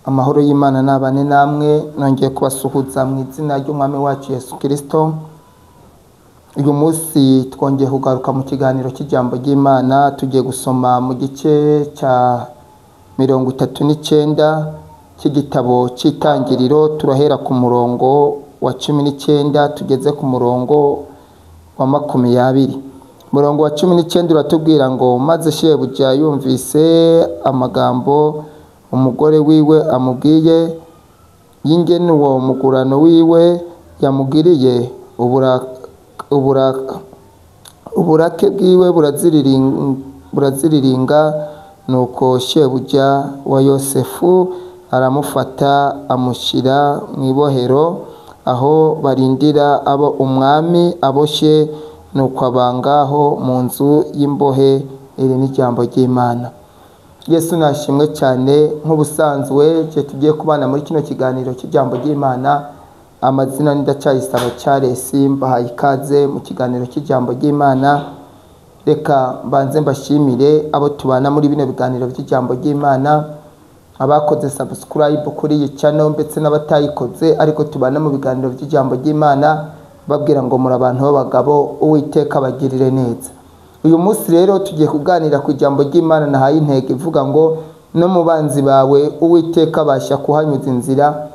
Amahoro y'Imana nabane namwe, nongeye kubasuhuza mu izina ry'Umwami wacu Yesu Kristo. Uyu munsi twongeye kugaruka mu kiganiro cy'ijambo ry'Imana, tugiye gusoma mu gice cya 39 cy'igitabo cy'Itangiriro. Turahera ku murongo wa 19 tugeze ku murongo wa 20. Murongo wa 19 uratubwira ngo maze shebuja yumvise amagambo umugore wiwe amubwiye y'ingene uwo mugurano wiwe yamugiriye, uburake bwiwe buraziriringa. Nuko shebuja wa Yosefu aramufata amushyira mu ibohero, aho barindira abo umwami aboshye. Nuko abangaho mu nzu y'imbohe. Iri ni ijambo ry'Imana. Yesu nashimwe cyane. Nk'ubusanzwe je tugiye kubana muri kino kiganiro cy'ijambo ry'Imana. Amazina Ndacyayisaba Charles, mbahaye ikaze mu kiganiro cy'ijambo ry'Imana. Reka mbanze mbashimire abo tubana muri bino biganiro by'ijambo ry'Imana, abakoze subscribe kuri iyi channel ndetse n'abatayikoze ariko tubana mu biganiro by'ijambo ry'Imana, babwira ngo muri abantu b'abagabo, Uwiteka bagirire neza. Uyu munsi rero tugiye kuganira ku ijambo ry'Imana nahaye intego ivuga ngo no mu banzi bawe Uwiteka basha kuhanyuza inzira,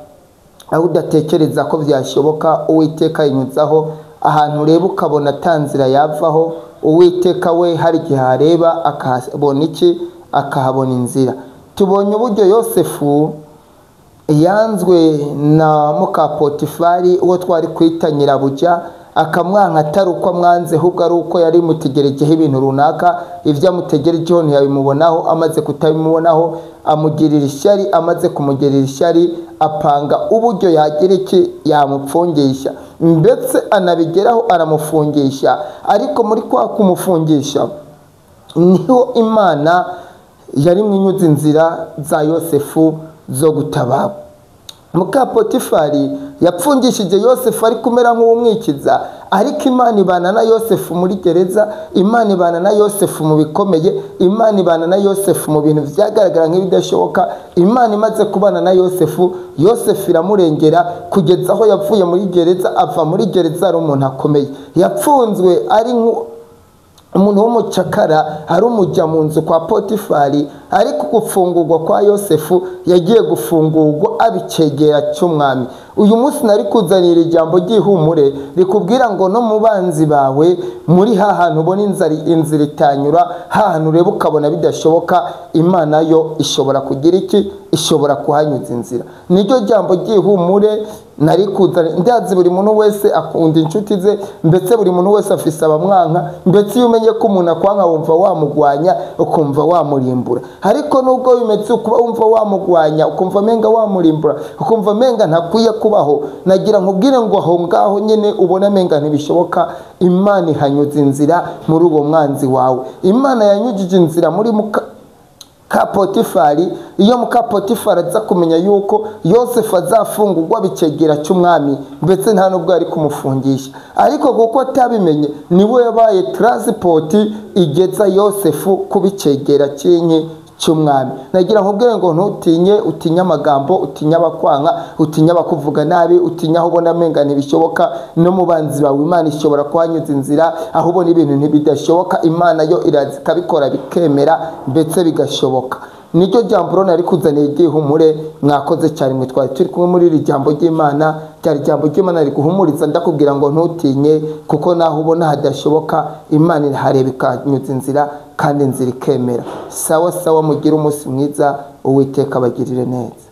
aho udatekereza ko byashoboka Uwiteka yinyuzaho. Ahantu reba ukabona tanzira yavaho, Uwiteka we hari igihe areba akahabona iki, akahabona inzira. Tubonye uburyo Yosefu yanzwe na muka Potifari, uwo twari kwita nyirabuja, akamwanka atari uko amwanze, ahubwo ari uko yari mutegerejeho ibintu runaka. Ibyo amutegerejeho ntiyabimubonaho, amaze kutabimubonaho amugirira ishyari. Amaze kumugirira ishyari apanga uburyo yagira iki, yamupfungisha, ndetse anabigeraho aramufungisha. Ariko muri kwa kumufungisha niho Imana yari mwinyuza inzira za Yosefu zo gutabara. Muka Potifari yapfungishije Yosefu ari kumera nk'umwikiza, ariko Imana ibana na Yosefu muri gereza. Imana ibana na Yosefu mu bikomeye. Imana ibana na Yosefu mu bintu byagaragara nk'ibidashoboka. Imana imaze kubana na Yosefu, Yosefu iramurengera kugeza aho yavuye muri gereza. Ava muri gereza ari umuntu akomeye. Yapfunzwe ari umuntu w'umucakara, ari umujya mu nzu kwa Potifari. Ariko gufungurwa kwa Yosefu yagiye gufungurwa abicegera cy'umwami. Uyu munsi nari kuzanira ijambo ry'ihumure rikubwira ngo no mu banzi bawe, muri hahantu ubona inzira itanyura, hahantu ureba ukabona bidashoboka, Imana yo ishobora kugira iki, ishobora kuhanyuza inzira. Niryo jambo ry'ihumure nari kuzanira. Ndazi buri muntu wese akunda inshuti ze, ndetse buri muntu wese afise abamwanka, ndetse iyo umenye ko umuntu akwanka wumva wamugwanya, ukumva wamurimbura. Ariko nubwo bimetse kuba wumva wamugwanya, ukumva menga wamurimbura, ukumva menga ntakwiye kubaho, nagira nkubwire ngo aho ngaho nyene ubona menga ntibishoboka, Imana ihanyuza inzira muri uwo mwanzi wawe. Imana yanyujije inzira muri muka Potifari. Iyo muka Potifari aza kumenya yuko Yosefu azafungurwa bicegera cy'umwami, ndetse nta nubwo ari kumufungisha, ariko kuko atabimenye niwe yabaye transport igeza Yosefu kubicegera cy'umwami. Nagira nkubwire ngo ntutinye, utinye amagambo, utinye abakwanka, utinye abakuvuga nabi, utinye aho ubona menga ntibishoboka. No mu banzi bawe Imana ishobora kuhanyuza inzira. Aho ubona ibintu ntibidashoboka, Imana yo irazi ikabikora bikemera, ndetse bigashoboka. Niryo jambo rero nari kuzaniye ry'ihumure. Mwakoze cyane mwe twari turi kumwe muri iri jambo ry'Imana. Cyari jambo ry'Imana riguhumuriza, ndakubwira ngo ntutinye, kuko naho ubona hadashoboka Imana irahareba ikanyuza inzira, kandi inzira ikemera. Sawa sawa, mugire umunsi mwiza, Uwiteka bagirire neza.